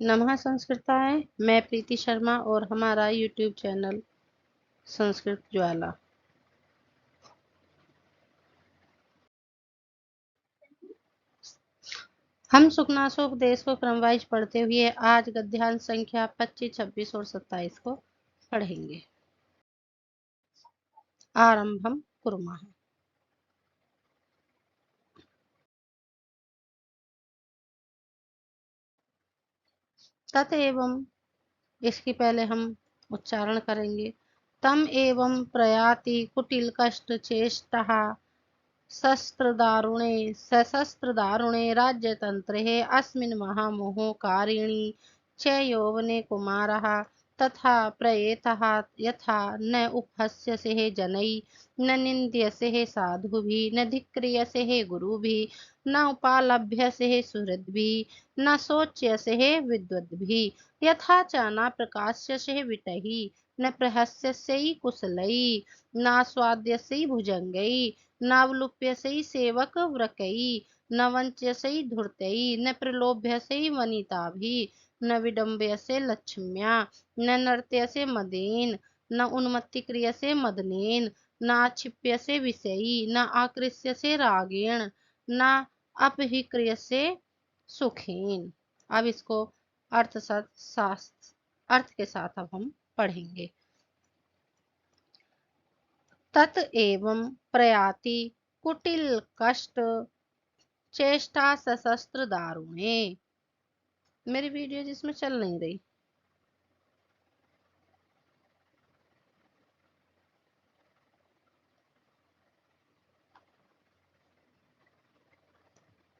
नमः संस्कृताय। मैं प्रीति शर्मा और हमारा यूट्यूब चैनल संस्कृत ज्वाला। हम सुखनासोपदेश को क्रमवाइज पढ़ते हुए आज गद्यांश संख्या 25, 26 और 27 को पढ़ेंगे। आरंभम कुर्मः। तत एवं, इसकी पहले हम उच्चारण करेंगे। तम एवं प्रयाति कुटिल कष्ट चेष्टा सशस्त्र दारुणे राज्यतन्त्रे अस्मिन् महामोहकारिणि च यौवने कुमारः तथा प्रयेतः यथा न उपहस्यसे जनैः न निन्द्यसे साधुभिः न धिक्रियसे गुरुभिः न उपालभ्यसे सुहृद्भिः न शोच्यसे विद्वद्भिः यथा च न प्रकाश्यसे विटैः न प्रहस्यसे कुशलैः न स्वाद्यसे भुजंगैः नावलुप्यसै सेवक व्रकई न वंच्यसै धूर्तै न प्रलोभ्यसै वनिताभिः न विडम्ब्यसे लक्ष्म्या न नर्त्यसे मदेन न उन्मत्ति क्रियसे मदनेन न आक्षिप्यसे विषयी न आकृष्यसे रागेण न अपहिक्रियसे सुखेन। अब इसको अर्थ के साथ अब हम पढ़ेंगे। तत एवं प्रयाति कुटिल कष्ट चेष्टा सशस्त्र दारुणे। मेरी वीडियो जिसमें चल नहीं रही।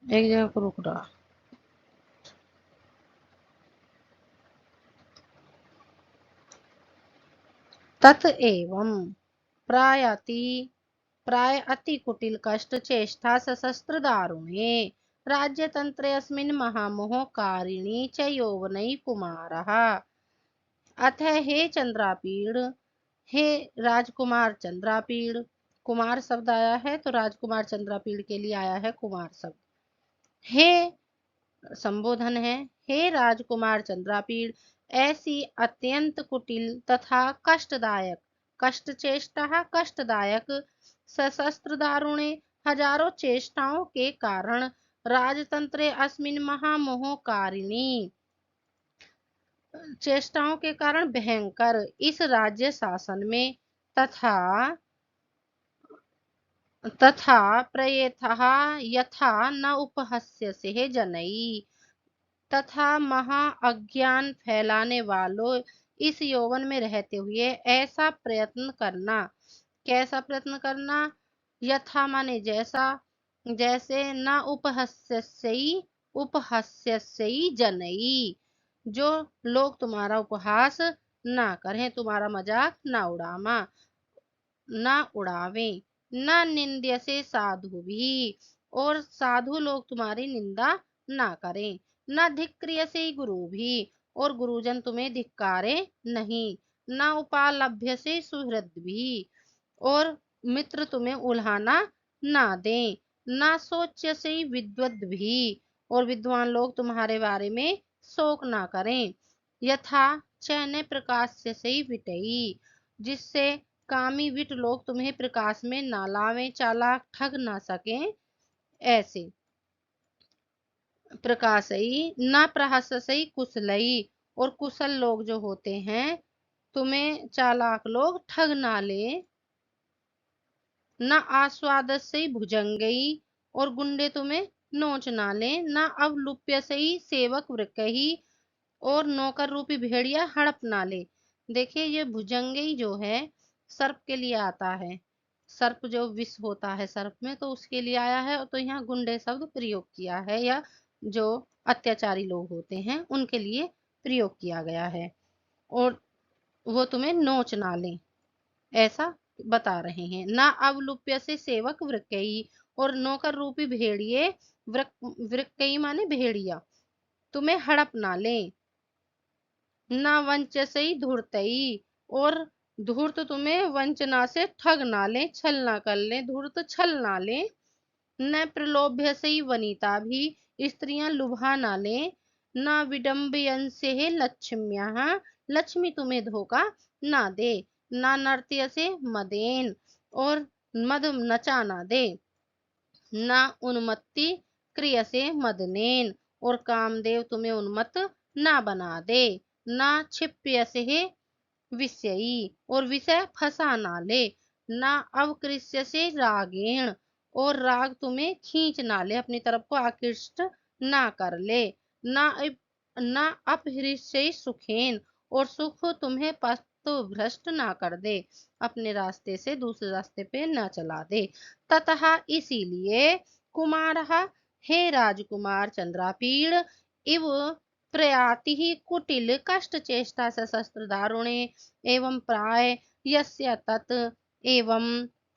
एक जगह पर रुक रहा। तत एवं प्राय अति कुटिल कष्ट चेष्टा सशस्त्र दारुणे राज्यतंत्रे अस्मिन् महामोहकारिणि च यौवनै कुमारः। अथ हे चंद्रापीड़, हे राजकुमार चंद्रापीड़। कुमार शब्द आया है तो राजकुमार चंद्रापीड़ के लिए आया है कुमार शब्द। हे संबोधन है, हे राजकुमार चंद्रापीड़, ऐसी अत्यंत कुटिल तथा कष्टदायक कष्टदायक सशस्त्र दारुणे हजारों चेष्टाओं के कारण राजतंत्रे अस्मिन् महामोहकारिणी चेष्टाओं के कारण भयंकर इस राज्य शासन में तथा प्रयेथः यथा न उपहस्यसे जनैः तथा महा अज्ञान फैलाने वालों इस यौवन में रहते हुए ऐसा प्रयत्न करना। कैसा प्रयत्न करना? यथा माने जैसा, जैसे न उपहस्यसई जनई, जो लोग तुम्हारा उपहास ना करें, तुम्हारा मजाक ना उड़ावे न निंद्य से साधु भी, और साधु लोग तुम्हारी निंदा ना करें। न धिक्रिय से गुरु भी, और गुरुजन तुम्हें धिक्कारे नहीं। न उपालभ्य से सुहृद भी, और मित्र तुम्हें उल्हाना ना दें। न सोच्य से विद्वद भी, और विद्वान लोग तुम्हारे बारे में शोक ना करें। यथा चैन प्रकाश से विटई, जिससे कामी विट लोग तुम्हें प्रकाश में ना लावें, चालाक ठग ना सकें, ऐसे। प्रकाशई न प्रहसई कुशलई, और कुशल लोग जो होते हैं तुम्हें चालाक लोग ठग ना ले। न आस्वाद से भुजंगई, और गुंडे तुम्हें नोच ना ले। न अवलुप्य से सेवक वृकही, और नौकर रूपी भेड़िया हड़प ना ले। देखिए ये भुजंगई जो है सर्प के लिए आता है। सर्प जो विष होता है सर्प में, तो उसके लिए आया है। तो यहाँ गुंडे शब्द प्रयोग किया है, या जो अत्याचारी लोग होते हैं उनके लिए प्रयोग किया गया है। और वो तुम्हें नोच ना ले, ऐसा बता रहे हैं। ना अवलुप्य से सेवक वृकई, और नौकर रूपी भेड़िए वृकई माने भेड़िया तुम्हें हड़प ना ले। न वंचसई धूर्तई, और धूर्त तुम्हें वंचना से ठग ना ले, छल ना कर ले, धूर्त छल ना ले। न प्रलोभ्य से वनिता भी, स्त्रियां लुभा ना ले। न विडम्बयंसे लक्ष्म्यः, लक्ष्मी तुम्हें धोखा ना दे। न नर्त्य से मदेन, और मद नचा ना दे। न उन्मत्ति क्रिय से मदनेन, और कामदेव तुम्हें उन्मत्त ना बना दे। न क्षिप्य से विषयी, और विषय फंसा ना ले। न अवकृष्य से रागेण, और राग तुम्हें खींच ना ले, अपनी तरफ को आकृष्ट ना कर ले। न अपहृष्य सुखेन, और सुख तुम्हें पथ भ्रष्ट ना कर दे, अपने रास्ते से दूसरे रास्ते पे ना चला दे। ततः इसीलिए कुमारः, हे राजकुमार चंद्रापीड़, इव प्रयाति ही कुटिल कष्ट चेष्टा सशस्त्र दारुणे, एवं प्राय यस्य तत् एवं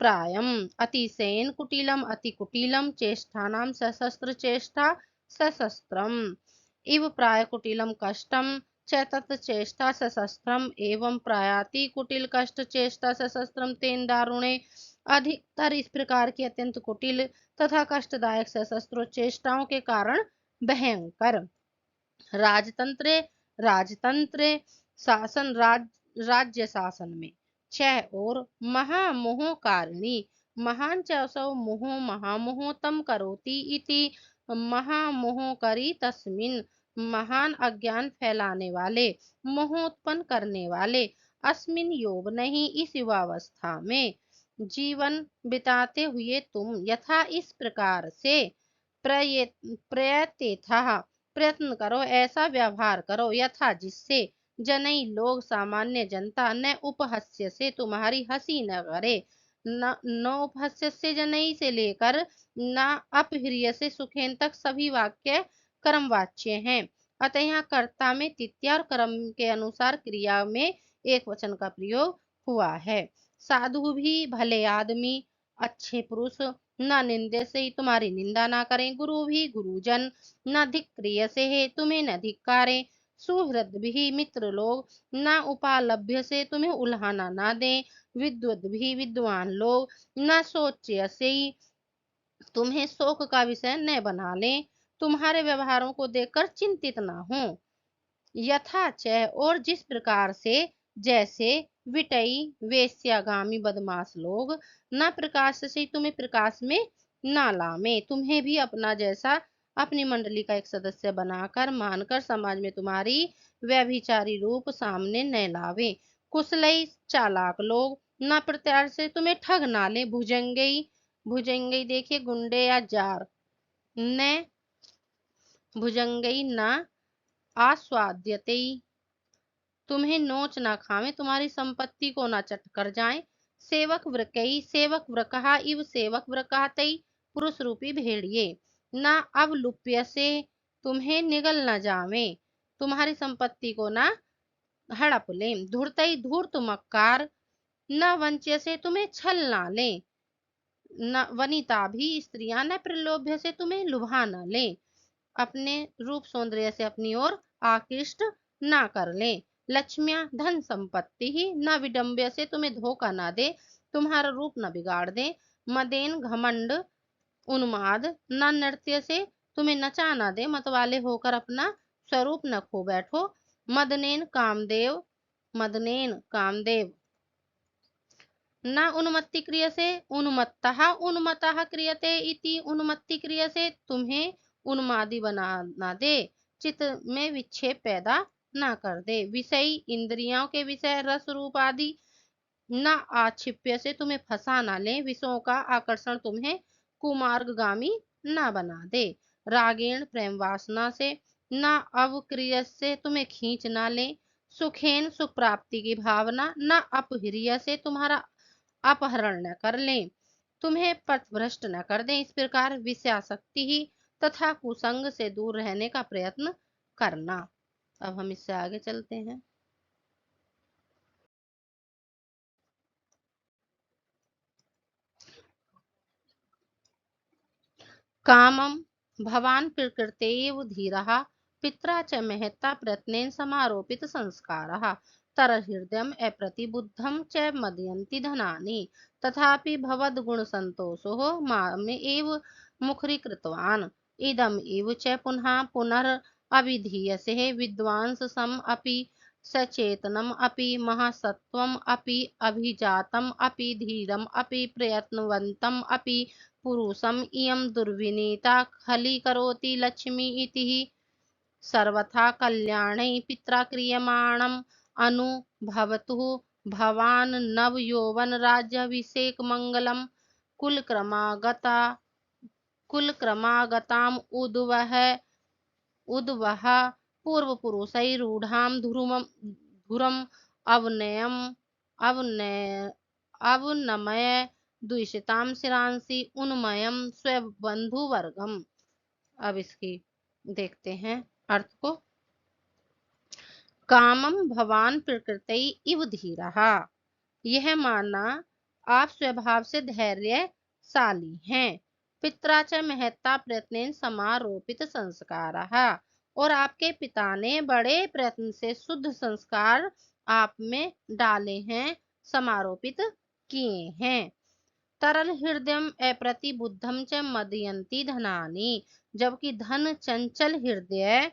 प्रायम अतिशयन कुटिलम अति कुटिलम चेष्टानां सशस्त्र चेष्टा सशस्त्रम, इव प्राय कुटिलम कष्टम च तत् चेष्टा सशस्त्रम, एवं प्रायाति कुटिल कष्ट चेष्टा सशस्त्रम तेन दारुणे। अधिकतर इस प्रकार की अत्यंत कुटिल तथा कष्टदायक सशस्त्र चेष्टाओं के कारण भयंकर राजतंत्र राजतंत्र शासन राज्य शासन में क्षय और महामोहकारिणी, महान चौ मोह महामोह तम करोति इति, महामोहकरी तस्मिन, महान अज्ञान फैलाने वाले, मोह उत्पन्न करने वाले, अस्मिन योग नहीं इस युवावस्था में जीवन बिताते हुए तुम यथा इस प्रकार से प्रयतेथा प्रयत्न करो, ऐसा व्यवहार करो यथा जिससे जनई लोग सामान्य जनता न उपहास्य से तुम्हारी हंसी न करे। न उपहास्य से जनई से लेकर न अपहृय से सुखेन तक सभी वाक्य कर्मवाच्य हैं। अतः यहाँ कर्ता में तित्या और कर्म के अनुसार क्रिया में एक वचन का प्रयोग हुआ है। साधु भी भले आदमी अच्छे पुरुष न निंदे से तुम्हारी निंदा ना करें, गुरु भी गुरुजन न धिक्रिय से है तुम्हें न धिक्कारे, सुहृद भी मित्र लोग न उपालभ्य से तुम्हें उल्हाना ना दें, विद्वद भी विद्वान लोग न सोच्य से तुम्हें शोक का विषय न बना लें, तुम्हारे व्यवहारों को देखकर चिंतित ना हो। यथाच, और जिस प्रकार से, जैसे विटई वेश्यागामी बदमाश लोग न प्रकाश से तुम्हें प्रकाश में ना लामे, तुम्हें भी अपना जैसा अपनी मंडली का एक सदस्य बनाकर मानकर समाज में तुम्हारी व्यभिचारी रूप सामने न लावे। कुशलई चालाक लोग न प्रत्यार से तुम्हें ठग ना ले। भुजंगई, भुजंगई देखिए गुंडे या जार, न भुजंगई न आस्वाद्यते, तुम्हें नोच ना खावे, तुम्हारी संपत्ति को ना चट कर जाए। सेवक व्रकई, सेवक व्रकहा इव सेवक व्रकातई, पुरुष रूपी भेड़िए ना अवलुप्य से तुम्हें निगल न जावे, तुम्हारी संपत्ति को ना हड़प ले। धूर्तई धूर्त मक्कार, न वंच्य से तुम्हें छल ना ले। न वनिता भी स्त्रियां न प्रलोभ्य से तुम्हें लुभा न ले, अपने रूप सौंदर्य से अपनी ओर आकृष्ट ना कर ले। लक्ष्मियां धन संपत्ति ही न विडंब्य से तुम्हें धोखा ना दे, तुम्हारा रूप न बिगाड़ दे। मदेन घमंड उन्माद न नृत्य से तुम्हें नचा ना दे, मतवाले होकर अपना स्वरूप न खो बैठो। मदनेन कामदेव, मदनेन कामदेव न उन्मत्ति क्रिय से उन्मत्तः उन्मत्तः क्रियते इति, उन्मत्ति क्रिय से तुम्हें उन्मादी बना ना दे, चित्त में विक्षेप पैदा ना कर दे। विषयी इंद्रियों के विषय रस रूप आदि न आक्षिप्य से तुम्हें फंसा ना ले, विषयों का आकर्षण तुम्हें कुमार्गगामी ना बना दे। रागेण प्रेम वासना से न अवक्रिय से तुम्हें खींच ना ले। सुखेन सुख प्राप्ति की भावना न अपहृय से तुम्हारा अपहरण न कर लें, तुम्हें पथभ्रष्ट न कर दें। इस प्रकार विषयासक्ति ही तथा कुसंग से दूर रहने का प्रयत्न करना। अब हम इससे आगे चलते हैं। कामम भवान प्रकृतेव धीरः, पित्रा च महता प्रत्नेन समारोपित संस्कारः, तरहृदयम् अप्रतिबुद्धं च मदयन्ति धनानि, तथापि भवद्गुण संतोषो माम एव मुखरीकृतवान्, इदम एव च पुनः पुनर् अभिधीयसे विद्वांसम् अपि सचेतनम् अपि महासत्त्वम् अपि अभिजातम् अपि धीरम् अपि प्रयत्नवन्तम् अपि पुरुषम् इयं दुर्विनीता खलीकरोति लक्ष्मी इति। सर्वथा कल्याणै पित्रा क्रियमाणम् अनुभवतु भवान् नवयौवन राज्याभिषेक मंगलम् कुलक्रमागताम् उद्वह पूर्वपुरुषैरूढां धुरम् अवनमय द्विषतां शिरांसि उन्मयम् स्वबंधुवर्गम्। अब इसकी देखते हैं अर्थ को। कामम भवान प्रकृति इव धीरः, यह माना आप स्वभाव से धैर्यशाली हैं। पित्रा च महत्ता प्रयत्नेन समारोपित संस्कारः, और आपके पिता ने बड़े प्रयत्न से शुद्ध संस्कार आप में डाले हैं, समारोपित किए हैं। तरल हृदयम अप्रतिबुद्धम च मदयंती धनानि, जबकि धन चंचल हृदय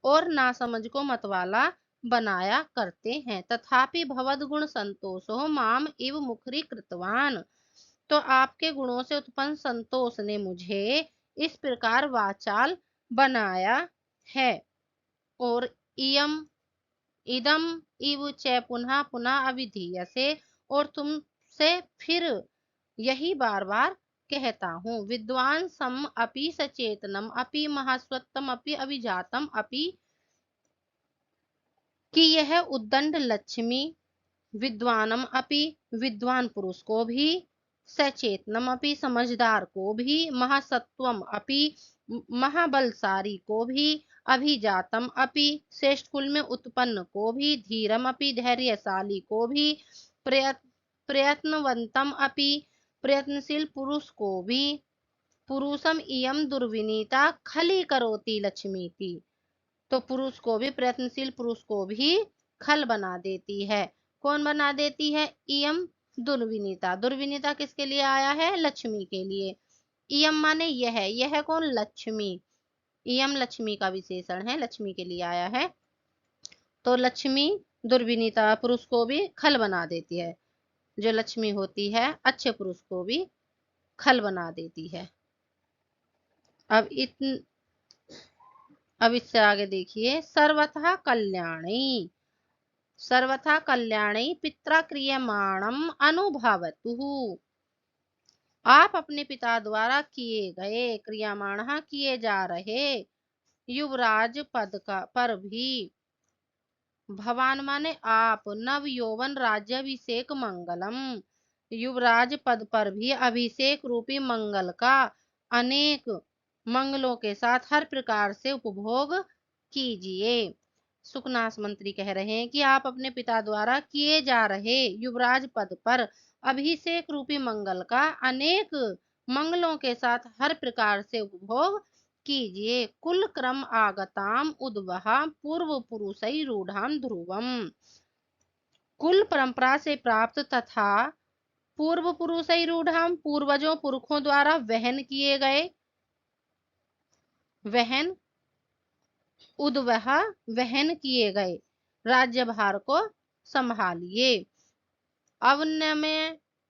और नासमझ को मतवाला बनाया करते हैं। तथापि भवद गुण संतोषो माम इव मुखरी कृतवान, तो आपके गुणों से उत्पन्न संतोष ने मुझे इस प्रकार वाचाल बनाया है। और इदम इव च पुनः पुनः अभिधीयसे, और तुमसे फिर यही बार बार कहता हूँ। विद्वान सम अपि सचेतनम अपि महास्वत्तम अपि अभिजातम अपि, कि यह उद्दंड लक्ष्मी विद्वानम अपि, विद्वान पुरुष को भी, सचेतनम अपि, समझदार को भी, महासत्वम अपि, महाबलशाली को भी, अभिजातम अपि, श्रेष्ठ कुल में उत्पन्न को भी, धीरम अपि, धैर्यशाली को भी, प्रयत्नवंतम अपि, प्रयत्नशील पुरुष को भी, पुरुषम इयम दुर्विनीता खली करोति लक्ष्मीति, तो पुरुष को भी, प्रयत्नशील पुरुष को भी खल बना देती है। कौन बना देती है? इयम दुर्विनीता। दुर्विनीता किसके लिए आया है? लक्ष्मी के लिए। इयम माने यह कौन? लक्ष्मी। इयम लक्ष्मी का विशेषण है, लक्ष्मी के लिए आया है। तो लक्ष्मी दुर्विनीता पुरुष को भी खल बना देती है। जो लक्ष्मी होती है अच्छे पुरुष को भी खल बना देती है। अब इससे आगे देखिए, सर्वथा कल्याणी, सर्वथा कल्याणी पित्रा क्रियमाणम अनुभवतु, आप अपने पिता द्वारा किए गए, क्रियमाण किए जा रहे युवराज पद पर भी, भवान माने आप, नव यौवन राज्याभिषेक मंगलम, युवराज पद पर भी अभिषेक रूपी मंगल का अनेक मंगलों के साथ हर प्रकार से उपभोग कीजिए। सुखनास मंत्री कह रहे हैं कि आप अपने पिता द्वारा किए जा रहे युवराज पद पर अभिषेक रूपी मंगल का अनेक मंगलों के साथ हर प्रकार से उपभोग कीजिए। कुल क्रम आगताम उद्वहा पूर्व पुरुषै रूढ़ाम ध्रुवम, कुल परंपरा से प्राप्त तथा पूर्व पुरुषै रूढ़ाम, पूर्वजों पुरखों द्वारा वहन किए गए, वहन उद्वह वहन किए गए राज्यभार को संभालिए।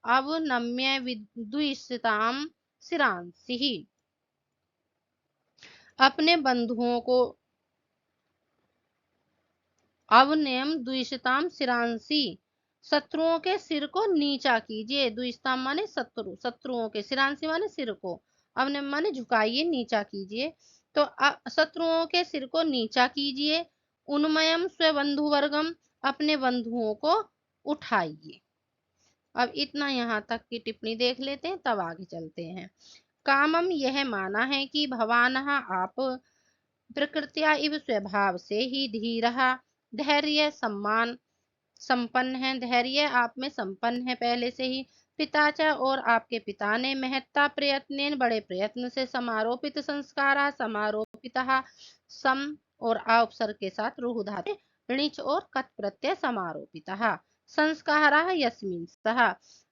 अवनम्य विद्विषताम शिरांसि, अपने बंधुओं को, अवनयम द्विषताम शिरांसि, शत्रुओं के सिर को नीचा कीजिए। द्विषताम माने शत्रु, शत्रुओं के, शिरांसि माने सिर को, अवनयम माने झुकाइए, नीचा कीजिए। तो शत्रुओं के सिर को नीचा कीजिए। उन्मयम स्वबंधुवर्गम, अपने बंधुओं को उठाइए। अब इतना यहाँ तक की टिप्पणी देख लेते हैं, तब आगे चलते हैं। कामम, यह माना है कि भवान आप प्रकृत्या इव स्वभाव से ही धीरहा, धैर्य सम्मान संपन्न है, धैर्य आप में संपन्न है पहले से ही। पिताचा, और आपके पिता ने, महत्ता प्रयत्नेन, बड़े प्रयत्न से, समारोपित संस्कारा, समारोपिता सम और आ उपसर्ग के साथ रूह धातु णिच और कत प्रत्यय समारोपिता, संस्कारा यस्मिन सह,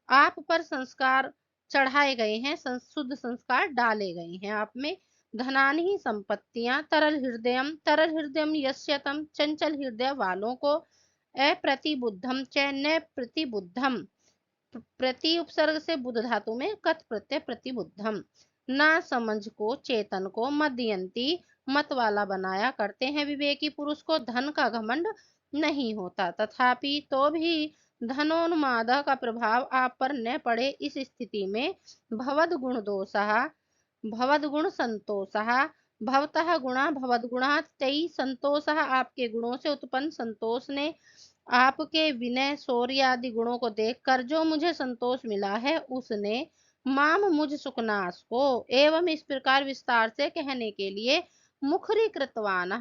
आप पर संस्कार चढ़ाए गए हैं, शुद्ध संस्कार डाले गए हैं आप में। धनानि संपत्तियां, तरल हृदयम यस्य तम, चंचल हृदय वालों को, अप्रतिबुद्धम च न प्रतिबुद्धम, प्रति उपसर्ग से बुध धातु में कत प्रत्यय प्रतिबुद्धम, ना समझ को चेतन को मदयंती मत वाला बनाया करते हैं, विवेकी पुरुष को धन का घमंड नहीं होता, तथापि तो भी धनोन्माद का प्रभाव आप पर न पड़े, इस स्थिति में भवद गुण दोषः, भवद गुण संतोषः, भवतः गुणा भवद गुणा तई संतोषः, आपके गुणों से उत्पन्न संतोष ने, आपके विनय शौर्य आदि गुणों को देखकर जो मुझे संतोष मिला है, उसने माम मुझ सुखनाश को एवं इस प्रकार विस्तार से कहने के लिए मुखरी कृतवान,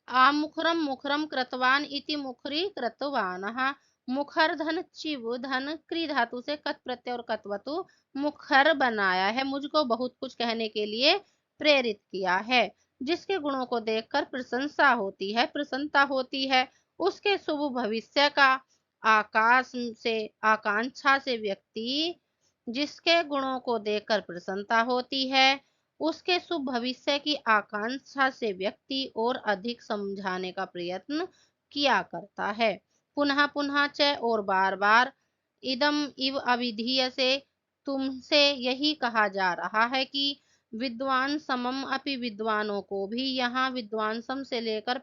आमुखरम मुखरम कृतवान इति मुखरी कृतवान, मुखर धन चिव धन क्री धातु से कत प्रत्यय और कतवतु मुखर बनाया है, मुझको बहुत कुछ कहने के लिए प्रेरित किया है, जिसके गुणों को देखकर प्रशंसा होती है, प्रसन्नता होती है, उसके शुभ भविष्य का आकाश से आकांक्षा से व्यक्ति, जिसके गुणों को देखकर प्रसन्नता होती है, उसके शुभ भविष्य की आकांक्षा से व्यक्ति और अधिक समझाने का प्रयत्न किया करता है। पुनः पुनः च और बार बार, इदम इव अविधीय से तुमसे यही कहा जा रहा है कि विद्वान समम अपि, विद्वानों को भी, यहाँ विद्वान सम से लेकर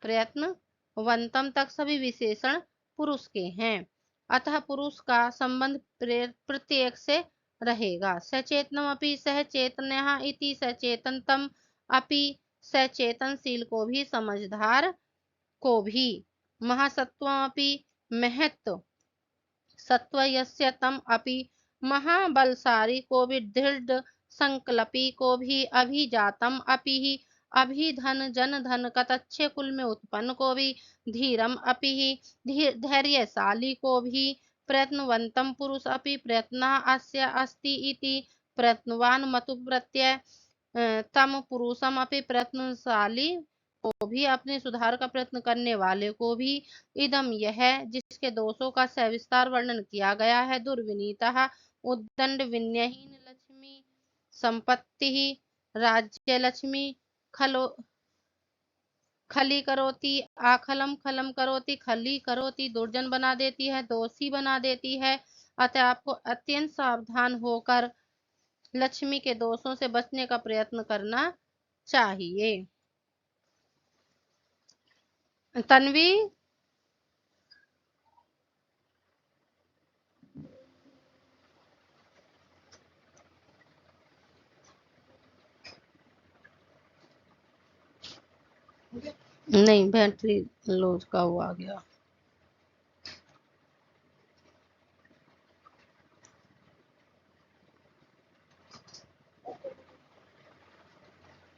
प्रयत्नवंतम तक सभी विशेषण पुरुष के हैं, अतः पुरुष का संबंध प्रत्येक से रहेगा। सचेतनम अपि सहचेतन्यः इति, सचेतनतम अपि, सचेतनशील को भी, समझदार को भी, महासत्वम अपि महत्व सत्व यस्य तम अपि, महाबलशाली को भी, दृढ़ संकल्पी को भी, अभिजातम अपि ही, अभिधन जन धन कत अच्छे कुल में उत्पन्न को भी, धीरम अपि ही, धैर्यशाली को भी, प्रयत्नवंतम पुरुष अपि प्रयत्न अस्य अस्ति इति, प्रयत्नवान मतु प्रत्यय तम पुरुषम अपि, प्रयत्नशाली को भी, अपने सुधार का प्रयत्न करने वाले को भी, इदम यह जिसके दोषों का सविस्तार वर्णन किया गया है, दुर्विनीतः उद्दंड विनयहीन लक्ष्मी संपत्ति राज्य लक्ष्मी खलो खली करोती आखलम खलम करोती, खली करोती दुर्जन बना देती है, दोषी बना देती है, अतः आपको अत्यंत सावधान होकर लक्ष्मी के दोषों से बचने का प्रयत्न करना चाहिए। तन्वी, नहीं बैटरी लूज का वो आ गया।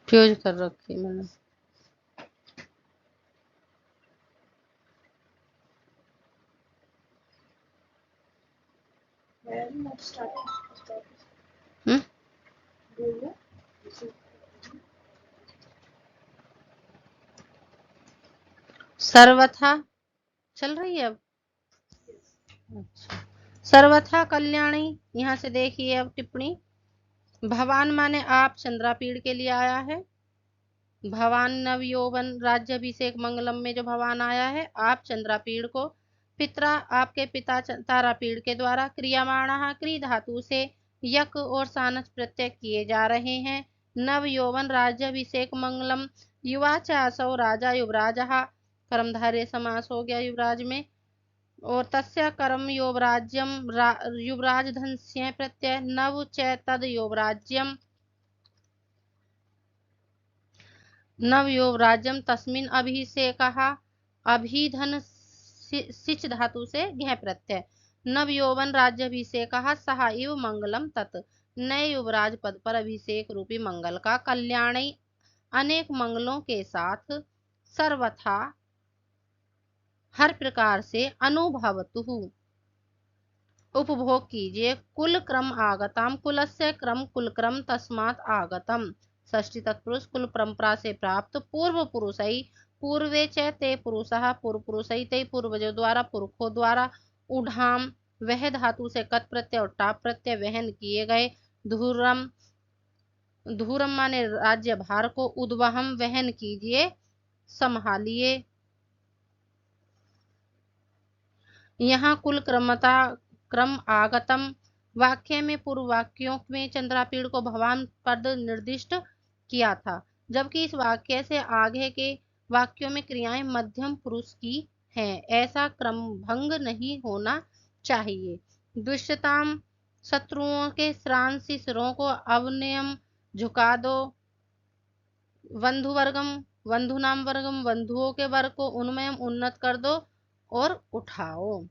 फ्यूज कर रखी मैंने। सर्वथा चल रही है अब। अच्छा, सर्वथा कल्याणी, यहाँ से देखिए अब टिप्पणी। भवान माने आप, चंद्रापीड़ के लिए आया है। भवान नव यौवन राज्याभिषेक मंगलम में जो भवान आया है, आप चंद्रापीड़ को, पितरा आपके पिता तारापीड़ के द्वारा, क्रियामाणः क्री धातु से यक और सानस प्रत्यय किए जा रहे हैं। नव यौवन राज्याभिषेक मंगलम, युवा चासौ राजा युवराजः, कर्मधारय समास हो गया युवराज में, और तस्य कर्म युवराज्यम युवराज धनस्य प्रत्यय, नव च तद युवराज्यम, नव युवराज्यम तस्मिन अभिषेकः, अभिधन सिच धातु से घ प्रत्यय, नव यौवन राज्याभिषेकः सह इव मंगलम तत्, नए युवराज पद पर अभिषेक रूपी मंगल का कल्याणी अनेक मंगलों के साथ सर्वथा हर प्रकार से अनुभवतु उपभोग कीजिए। कुल क्रम आगतम, कुलस्य क्रम कुल क्रम तस्मात् आगतम, षष्ठी तत्पुरुष कुल परंपरा से प्राप्त, पूर्व पुरुषई पूर्वे च ते पुरुषः, पूर्व पुरुषई ते पूर्वजों द्वारा पुरखों द्वारा, उढ़ाम वह धातु से कत प्रत्यय और टाप प्रत्यय वहन किए गए, धूरम, धूरम माने राज्य भार को, उद्वहम वहन कीजिए, संभालिए। यहाँ कुल क्रम आगतम वाक्य में पूर्व वाक्यों में चंद्रापीड़ को भवान पद निर्दिष्ट किया था, जबकि इस वाक्य से आगे के वाक्यों में क्रियाएं मध्यम पुरुष की हैं। ऐसा क्रम भंग नहीं होना चाहिए। दुष्यताम, शत्रुओं के श्रांसी सिरों को अवनयम झुका दो। बंधुवर्गम, बंधुनाम वर्गम, बंधुओं के वर्ग को उन्मयम उन्नत कर दो और उठाओ।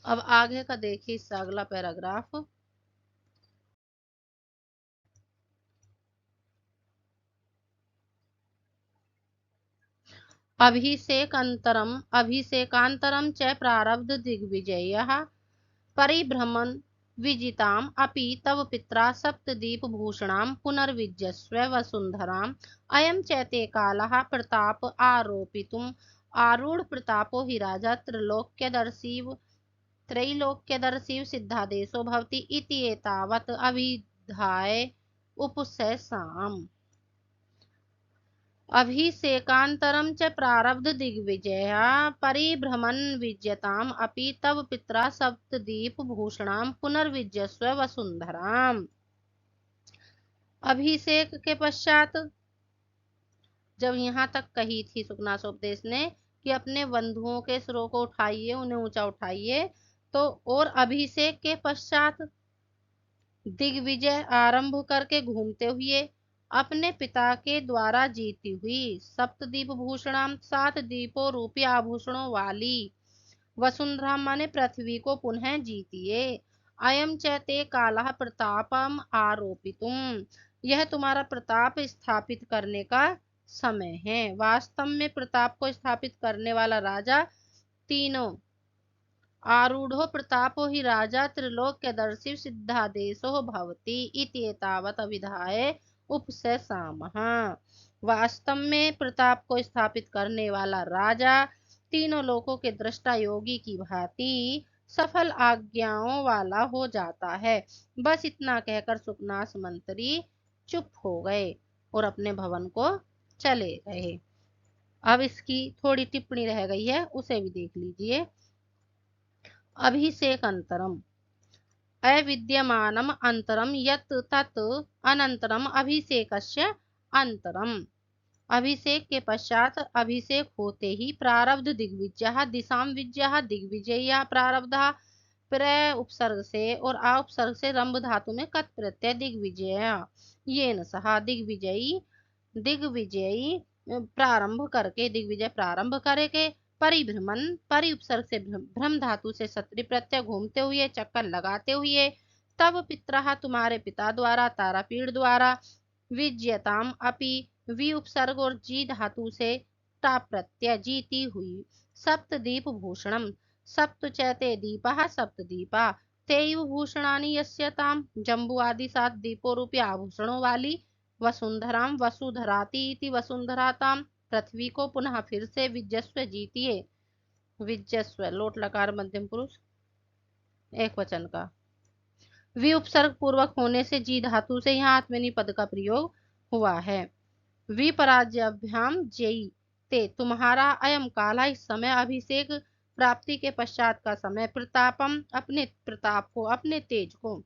अब आगे का देखिए इससे अगला पैराग्राफ। अभिषेकांतरम च प्रारब्ध दिग्विजयः परिभ्रमन् विजिताम् अपि तव पित्रा सप्तदीपभूषणां पुनर्विजस्व वसुन्धराम्। अयं च ते कालः प्रताप आरोपितुम् आरूढ़ प्रतापो हि राजा त्रैलोक्यदर्शिव सिद्धादेशो भवति इति एतावत् अभिधाय उपसेसाम्। अभिषेकांतरम च प्रारब्ध दिग्विजय परिभ्रमन् विजयताम अपि तव पित्रा सप्तदीप भूषणाम पुनर्विजस्व वसुंधराम। अभिषेक के पश्चात, जब यहाँ तक कही थी सुकनासोपदेश ने कि अपने बंधुओं के सिरों को उठाइए, उन्हें ऊंचा उठाइए, तो और अभिषेक के पश्चात दिग्विजय आरंभ करके घूमते हुए अपने पिता के द्वारा जीती हुई सप्तदीप भूषणाम 7 दीपों रूपी आभूषणों वाली वसुंधरा माने पृथ्वी को पुनः जीतिए। अयम चैते कालः प्रतापम आरोपितुम, यह तुम्हारा प्रताप स्थापित करने का समय है। वास्तव में प्रताप को स्थापित करने वाला राजा तीनों आरूढ़ो प्रतापो हि राजा त्रैलोक्यदर्शी सिद्धादेशो भवति इति एतावत् अभिधाय उपसेसामः। वास्तव में प्रताप को स्थापित करने वाला राजा तीनों लोकों के दृष्टा योगी की भांति सफल आज्ञाओं वाला हो जाता है। बस इतना कहकर सुकनास मंत्री चुप हो गए और अपने भवन को चले गए। अब इसकी थोड़ी टिप्पणी रह गई है, उसे भी देख लीजिए। अभिषेक अंतरम, अविद्यमानम अंतरम यत् तत् अनंतरम अभिषेकस्य अंतरम। अभिषेक के पश्चात अभिषेक होते ही प्रारब्ध दिग्विजय दिशाम विजय दिग्विजया प्रारब्ध प्र उपसर्ग से और आ उपसर्ग से रंभ धातु में कत प्रत्यय दिग्विजय येन सहा दिग्विजयी प्रारंभ करके दिग्विजय प्रारंभ करके परिभ्रमण परि उपसर्ग से भ्रम धातु से सत्री प्रत्यय घूमते हुए चक्कर लगाते हुए तब पितरः तुम्हारे पिता द्वारा तारापीड़ द्वारा विजयताम अपि वि उपसर्ग और जी धातु से टा प्रत्यय जीती हुई सप्तदीप भूषणम सप्त चैते दीपः सप्तदीपा तेयु भूषणानि यस्यताम जम्बू आदि 7 दीपों रूपी आभूषणों वाली वसुंधराम वसुधराती इति वसुंधराताम पृथ्वी को पुनः फिर से विजस्व जीतिए। विजस्व लोट लकार मध्यम पुरुष एक वचन का वि उपसर्ग पूर्वक होने से जी धातु से यहाँ आत्मनि पद का प्रयोग हुआ है। विपराज्याभ्याम जयी ते तुम्हारा अयम काला इस समय अभिषेक प्राप्ति के पश्चात का समय प्रतापम अपने प्रताप को अपने तेज को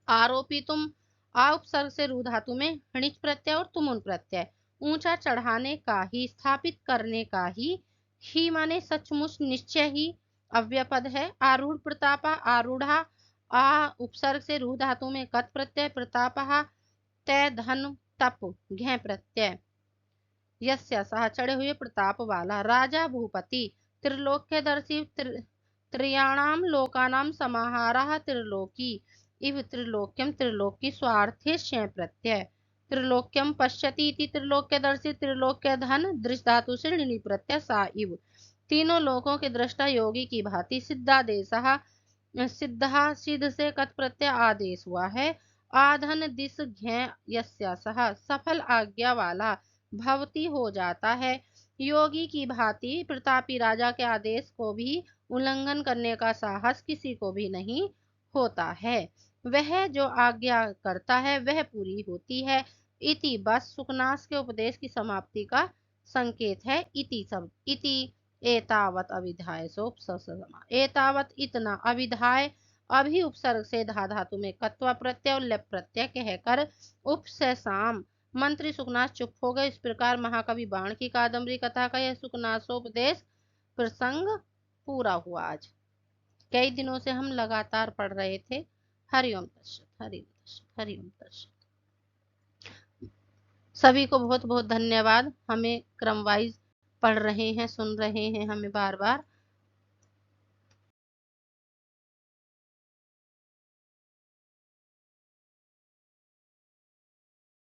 आरोपी तुम आ उपसर्ग से रू धातु में हणिच प्रत्यय और तुमुन प्रत्यय ऊंचा चढ़ाने का ही स्थापित करने का ही माने सचमुच निश्चय ही अव्यपद है। आरूढ़ प्रतापा आरूढ़ा आ उपसर्ग से रू धातु में कत प्रत्यय प्रतापः तय धन तप घ प्रत्यय यस्य सह चढ़े हुए प्रताप वाला राजा भूपति त्रिलोक्यदर्शी त्रयाणाम लोकानाम समाहारः त्रिलोकी इव त्रिलोक्यम त्रिलोकी स्वार्थे क्षय प्रत्यय त्रिलोक्यम पश्यति इति त्रिलोक्यदर्शी त्रिलोक्य धन दृश धातु से ऋणी प्रत्यय सा इव तीनों लोकों के दृष्टा योगी की भांति सिद्धादेशः सिद्धा सिद्ध से कत प्रत्यय आदेश हुआ है। आधन दिस घ यस्या सह सफल आज्ञा वाला भवती हो जाता है। योगी की भांति प्रतापी राजा के आदेश को भी उल्लंघन करने का साहस किसी को भी नहीं होता है। वह जो आज्ञा करता है वह पूरी होती है। इति बस सुकनास के उपदेश की समाप्ति का संकेत है। इति शब्द इति एतावत अविधाय से उपसर्ग एतावत इतना अविधाय अभी उपसर्ग से धा धातु में कत्वा प्रत्यय और लेप प्रत्यय कहकर उपसेसाम मंत्री सुकनास चुप हो गए। इस प्रकार महाकवि बाण की कादम्बरी कथा का यह सुकनासोपदेश प्रसंग पूरा हुआ। आज कई दिनों से हम लगातार पढ़ रहे थे। हरिओम तत्सत हरिओम तत्सत हरिओम तत्सत। सभी को बहुत बहुत धन्यवाद। हमें क्रम वाइज पढ़ रहे हैं, सुन रहे हैं हमें बार बार।